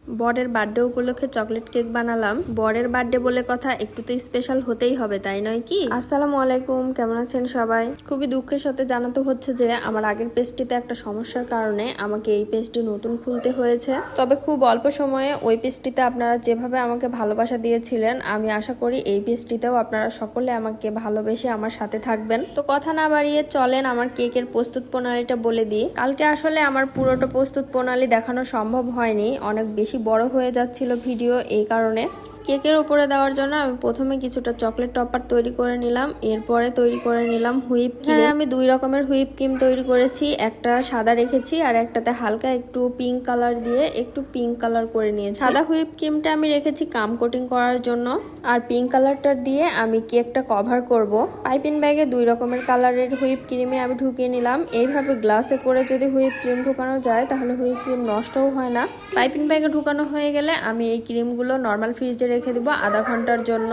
বরের বার্থডে উপলক্ষে chocolate cake বানালাম। বরের বার্থডে বলে কথা, একটু তো স্পেশাল হতেই হবে, তাই নয় কি? আসসালামু আলাইকুম, কেমন আছেন সবাই? খুবই দুঃখের সাথে জানাতে হচ্ছে যে আমার আগের পেজটিতে একটা সমস্যার কারণে আমাকে এই পেজটি নতুন খুলতে হয়েছে। তবে খুব অল্প সময়ে ওই পেজটিতে আপনারা যেভাবে আমাকে ভালোবাসা দিয়েছিলেন, আমি আশা করি এই পেজটিতেও আপনারা সকলে আমাকে ভালোবেসে আমার সাথে থাকবেন। তো কথা না বাড়িয়ে চলেন আমার কেকের প্রস্তুত প্রণালীটা বলে দিই। কালকে আসলে আমার পুরোটা প্রস্তুত প্রণালী দেখানো সম্ভব হয়নি, অনেক বেশি বড় হয়ে যাচ্ছিল ভিডিও, এই কারণে। কেকের উপরে দেওয়ার জন্য আমি প্রথমে কিছুটা চকলেট টপার তৈরি করে নিলাম, এরপরে তৈরি করে নিলাম হুইপ ক্রিম। আমি দুই রকমের হুইপ ক্রিম তৈরি করেছি, একটা সাদা রেখেছি আর একটাতে হালকা একটু পিঙ্ক কালার দিয়ে একটু পিঙ্ক কালার করে নিয়েছি। সাদা হুইপ ক্রিমটা আমি রেখেছি কাম কোটিং করার জন্য, আর পিঙ্ক কালারটা দিয়ে আমি কেকটা কভার করব। পাইপিং ব্যাগে দুই রকমের কালারের হুইপ ক্রিমে আমি ঢুকিয়ে নিলাম। এইভাবে গ্লাসে করে যদি হুইপ ক্রিম ঢুকানো যায় তাহলে হুইপ ক্রিম নষ্টও হয় না। পাইপিং ব্যাগে ঢুকানো হয়ে গেলে আমি এই ক্রিমগুলো নর্মাল ফ্রিজে রেখে দেবো আধা ঘন্টার জন্য।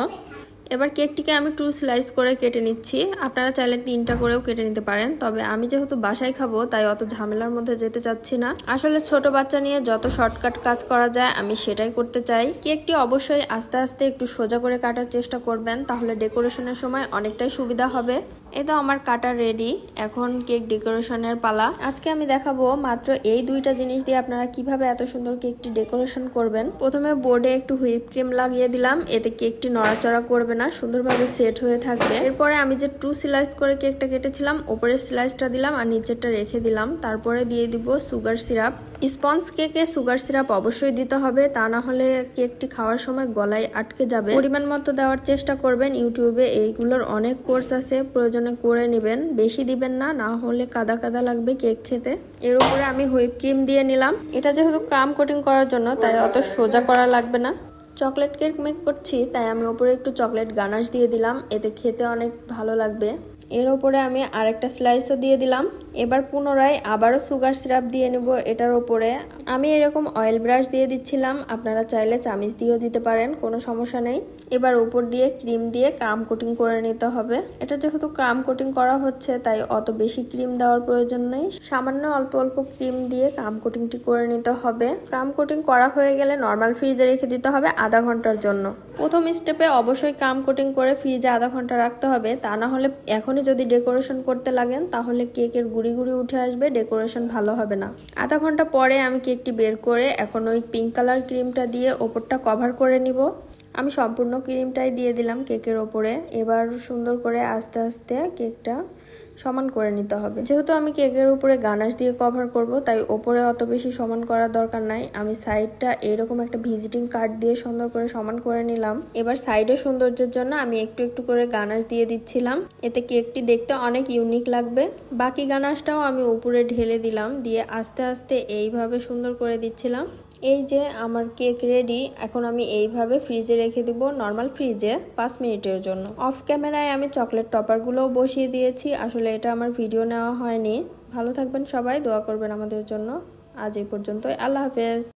এবার কেকটিকে আমি 2 স্লাইস করে কেটে নিচ্ছি। আপনারা চাইলে 3টা করেও কেটে নিতে পারেন, তবে আমি যেহেতু বাসায় খাবো তাই অত ঝামেলার মধ্যে যেতে চাচ্ছি না। আসলে ছোট বাচ্চা নিয়ে যত শর্টকাট কাজ করা যায় আমি সেটাই করতে চাই। কেকটি অবশ্যই আস্তে আস্তে একটু সোজা করে কাটার চেষ্টা করবেন, তাহলে ডেকোরেশনের সময় অনেকটাই সুবিধা হবে। এই তো আমার কাটা রেডি, এখন কেক ডেকোরেশনের পালা। আজকে আমি দেখাবো মাত্র এই 2টা জিনিস দিয়ে আপনারা কিভাবে এত সুন্দর কেকটি ডেকোরেশন করবেন। প্রথমে বোর্ডে একটু হুইপ ক্রিম লাগিয়ে দিলাম, এতে কেকটি নড়াচড়া করবে না, সুন্দরভাবে সেট হয়ে থাকবে। এরপরে আমি যে 2 স্লাইস করে কেকটা কেটেছিলাম, উপরের স্লাইসটা দিলাম আর নিচেরটা রেখে দিলাম। তারপরে দিয়ে দিব সুগার সিরাপ। স্পঞ্জ কেকে সুগার সিরাপ অবশ্যই দিতে হবে, তা না হলে কেকটি খাওয়ার সময় গলায় আটকে যাবে। পরিমাণ মতো দেওয়ার চেষ্টা করবেন, ইউটিউবে এইগুলোর অনেক কোর্স আছে, প্রয়োজনে করে নেবেন। বেশি দিবেন না, না হলে কাদা কাদা লাগবে কেক খেতে। এর উপরে আমি হুইপ ক্রিম দিয়ে নিলাম। এটা যেহেতু ক্রাম কোটিং করার জন্য তাই অত সোজা করা লাগবে না। চকলেট কেক মেক করছি তাই আমি উপরে একটু চকলেট গানাশ দিয়ে দিলাম, এতে খেতে অনেক ভালো লাগবে। এর উপরে আমি আরেকটা স্লাইসও দিয়ে দিলাম। এবার পুনরায় আবারও সুগার সিরাপ দিয়ে নেব এটার উপরে। আমি এরকম অয়েল ব্রাশ দিয়ে দিচ্ছিলাম, আপনারা চাইলে চামিচ দিয়েও দিতে পারেন, কোনো সমস্যা নেই। এবার উপর দিয়ে ক্রিম দিয়ে ক্রাম কোটিং করে নিতে হবে। এটা যেহেতু ক্রাম কোটিং করা হচ্ছে তাই অত বেশি ক্রিম দেওয়ার প্রয়োজন নেই, সামান্য অল্প অল্প ক্রিম দিয়ে ক্রাম কোটিংটি করে নিতে হবে। ক্রাম কোটিং করা হয়ে গেলে নর্মাল ফ্রিজে রেখে দিতে হবে আধা ঘন্টার জন্য। প্রথম স্টেপে অবশ্যই ক্রাম কোটিং করে ফ্রিজে আধা ঘন্টা রাখতে হবে, তা না হলে এখনই যদি ডেকোরেশন করতে লাগেন তাহলে কেকের গুড়ি গুড়ি উঠে আসবে, ডেকোরেশন ভালো হবে না। আধা ঘন্টা পরে আমি কেকটি বের করে এখন ওই পিঙ্ক কালার ক্রিমটা দিয়ে ওপরটা কভার করে নিব। আমি সম্পূর্ণ ক্রিমটাই দিয়ে দিলাম কেকের ওপরে। এবার সুন্দর করে আস্তে আস্তে কেকটা সমান করে নিতে হবে। যেহেতু আমি কেকের উপরে গানাশ দিয়ে কভার করব তাই ওপরে অত বেশি সমান করার দরকার নাই। আমি সাইডটা এইরকম একটা ভিজিটিং কার্ড দিয়ে সুন্দর করে সমান করে নিলাম। এবার সাইডে সৌন্দর্যের জন্য আমি একটু একটু করে গানাশ দিয়ে দিচ্ছিলাম, এতে কেকটি দেখতে অনেক ইউনিক লাগবে। বাকি গানাশটাও আমি উপরে ঢেলে দিলাম, দিয়ে আস্তে আস্তে এইভাবে সুন্দর করে দিচ্ছিলাম। এই যে আমার কেক রেডি। এখন আমি এইভাবে ফ্রিজে রেখে দিব, নর্মাল ফ্রিজে 5 মিনিটের জন্য। অফ ক্যামেরায় আমি চকলেট টপারগুলোও বসিয়ে দিয়েছি, আসলে এটা আমার ভিডিও নেওয়া হয়নি। ভালো থাকবেন সবাই, দোয়া করবেন আমাদের জন্য। আজ এই পর্যন্তই, আল্লাহ হাফেজ।